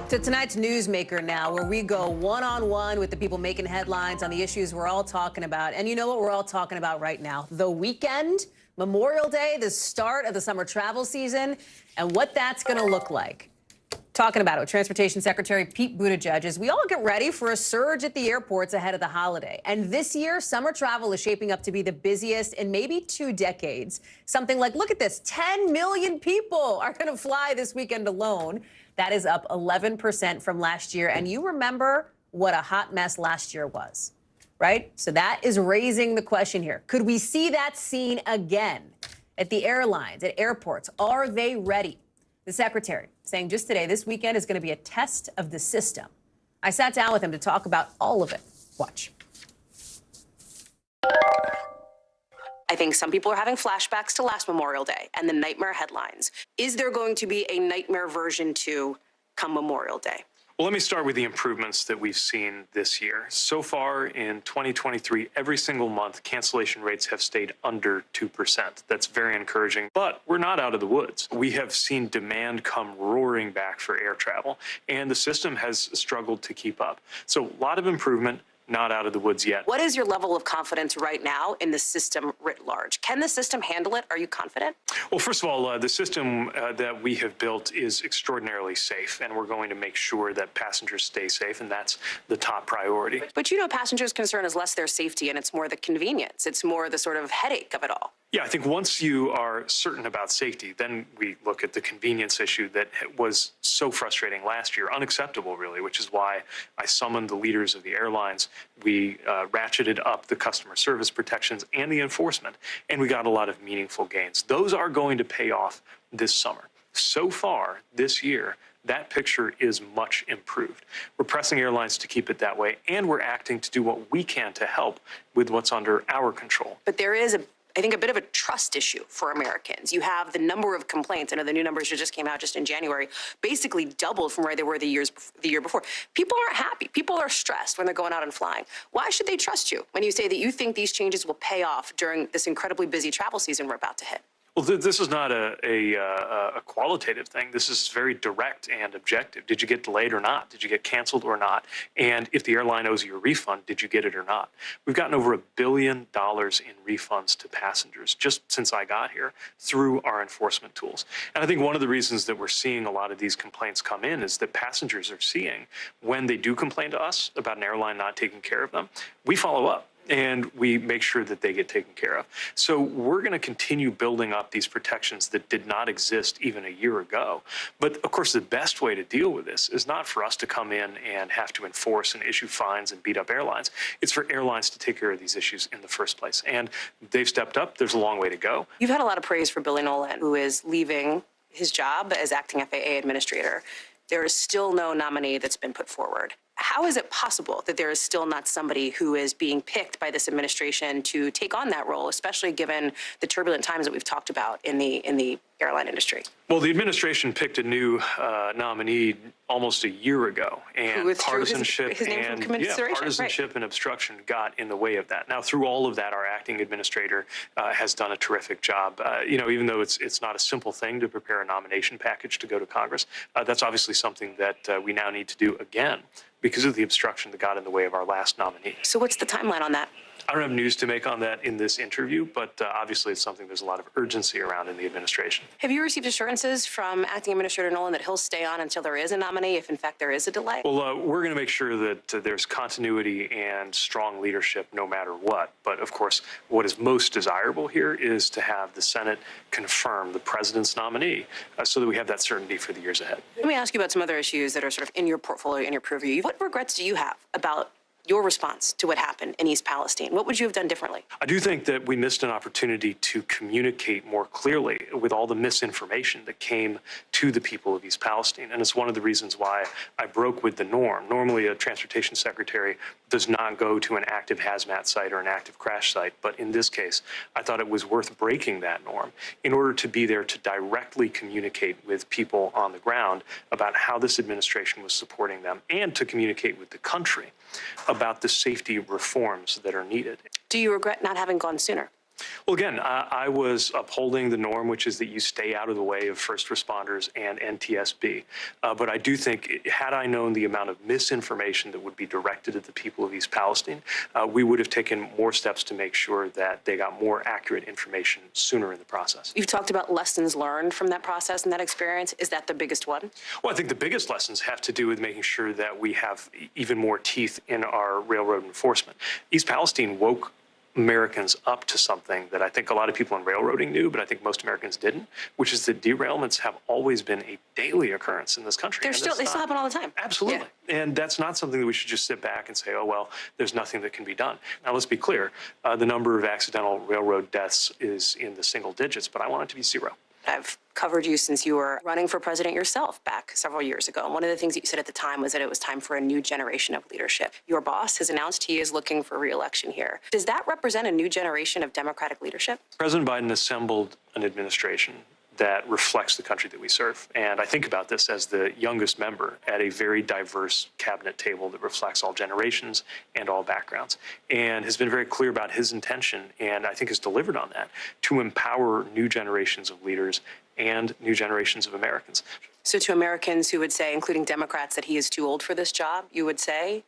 To tonight's Newsmaker now, where we go one-on-one with the people making headlines on the issues we're all talking about. And you know what we're all talking about right now? The weekend, Memorial Day, the start of the summer travel season, and what that's going to look like. Talking about it with Transportation Secretary Pete Buttigieg as we all get ready for a surge at the airports ahead of the holiday. And this year, summer travel is shaping up to be the busiest in maybe 2 decades. Something like, look at this, 10 million people are going to fly this weekend alone. That is up 11% from last year. And you remember what a hot mess last year was, right? So that is raising the question here. Could we see that scene again at the airlines, at airports? Are they ready? The secretary saying just today, this weekend is going to be a test of the system. I sat down with him to talk about all of it. Watch. I think some people are having flashbacks to last Memorial Day and the nightmare headlines. Is there going to be a nightmare version 2 come Memorial Day? Well, let me start with the improvements that we've seen this year. So far in 2023, every single month, cancellation rates have stayed under 2%. That's very encouraging, but we're not out of the woods. We have seen demand come roaring back for air travel, and the system has struggled to keep up. So a lot of improvement. Not out of the woods yet. What is your level of confidence right now in the system writ large? Can the system handle it? Are you confident? Well, first of all, the system that we have built is extraordinarily safe, and we're going to make sure that passengers stay safe, and that's the top priority. But you know, passengers' concern is less their safety, and it's more the convenience. It's more the sort of headache of it all. Yeah, I think once you are certain about safety, then we look at the convenience issue that was so frustrating last year, unacceptable really, which is why I summoned the leaders of the airlines. We ratcheted up the customer service protections and the enforcement, and we got a lot of meaningful gains. Those are going to pay off this summer. So far this year, that picture is much improved. We're pressing airlines to keep it that way, and we're acting to do what we can to help with what's under our control. But there is I think a bit of a trust issue for Americans. You have the number of complaints. I know the new numbers that just came out just in January, basically doubled from where they were the year before. People aren't happy. People are stressed when they're going out and flying. Why should they trust you when you say that you think these changes will pay off during this incredibly busy travel season we're about to hit? Well, this is not a qualitative thing. This is very direct and objective. Did you get delayed or not? Did you get canceled or not? And if the airline owes you a refund, did you get it or not? We've gotten over $1 billion in refunds to passengers just since I got here through our enforcement tools. And I think one of the reasons that we're seeing a lot of these complaints come in is that passengers are seeing when they do complain to us about an airline not taking care of them, we follow up. And we make sure that they get taken care of. So we're going to continue building up these protections that did not exist even a year ago. But of course, the best way to deal with this is not for us to come in and have to enforce and issue fines and beat up airlines. It's for airlines to take care of these issues in the first place. And they've stepped up. There's a long way to go. You've had a lot of praise for Billy Nolan, who is leaving his job as acting FAA administrator. There is still no nominee that's been put forward. How is it possible that there is still not somebody who is being picked by this administration to take on that role, especially given the turbulent times that we've talked about in the airline industry? Well, the administration picked a new nominee almost a year ago, and partisanship and obstruction got in the way of that. Now, through all of that, our acting administrator has done a terrific job. Even though it's not a simple thing to prepare a nomination package to go to Congress, that's obviously something that we now need to do again because of the obstruction that got in the way of our last nominee. So what's the timeline on that? I don't have news to make on that in this interview, but obviously it's something there's a lot of urgency around in the administration. Have you received assurances from Acting Administrator Nolan that he'll stay on until there is a nominee, if in fact there is a delay? Well, we're going to make sure that there's continuity and strong leadership no matter what. But of course, what is most desirable here is to have the Senate confirm the president's nominee so that we have that certainty for the years ahead. Let me ask you about some other issues that are sort of in your portfolio, in your purview. What regrets do you have about your response to what happened in East Palestine? What would you have done differently? I do think that we missed an opportunity to communicate more clearly with all the misinformation that came to the people of East Palestine. And it's one of the reasons why I broke with the norm. Normally, a transportation secretary does not go to an active hazmat site or an active crash site. But in this case, I thought it was worth breaking that norm in order to be there to directly communicate with people on the ground about how this administration was supporting them and to communicate with the country about the safety reforms that are needed. Do you regret not having gone sooner? Well, again, I was upholding the norm, which is that you stay out of the way of first responders and NTSB. But I do think, had I known the amount of misinformation that would be directed at the people of East Palestine, we would have taken more steps to make sure that they got more accurate information sooner in the process. You've talked about lessons learned from that process and that experience. Is that the biggest one? Well, I think the biggest lessons have to do with making sure that we have even more teeth in our railroad enforcement. East Palestine woke Americans up to something that I think a lot of people in railroading knew, but I think most Americans didn't, which is that derailments have always been a daily occurrence in this country. They still happen all the time. Absolutely. Yeah. And that's not something that we should just sit back and say, oh, well, there's nothing that can be done. Now, let's be clear. The number of accidental railroad deaths is in the single digits, but I want it to be zero. I've covered you since you were running for president yourself back several years ago. And one of the things that you said at the time was that it was time for a new generation of leadership. Your boss has announced he is looking for re-election here. Does that represent a new generation of Democratic leadership? President Biden assembled an administration that reflects the country that we serve. And I think about this as the youngest member at a very diverse cabinet table that reflects all generations and all backgrounds, and has been very clear about his intention, and I think has delivered on that, to empower new generations of leaders and new generations of Americans. So to Americans who would say, including Democrats, that he is too old for this job, you would say?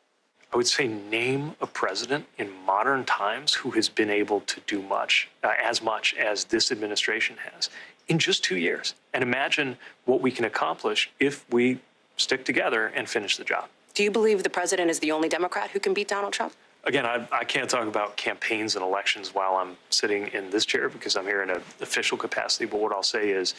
I would say name a president in modern times who has been able to do as much as this administration has in just 2 years. And imagine what we can accomplish if we stick together and finish the job. Do you believe the president is the only Democrat who can beat Donald Trump? Again, I can't talk about campaigns and elections while I'm sitting in this chair because I'm here in an official capacity. But what I'll say is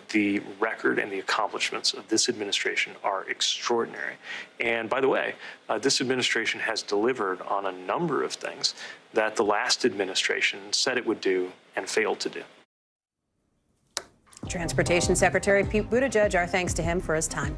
the record and the accomplishments of this administration are extraordinary. And by the way, this administration has delivered on a number of things that the last administration said it would do and failed to do. Transportation Secretary Pete Buttigieg, our thanks to him for his time.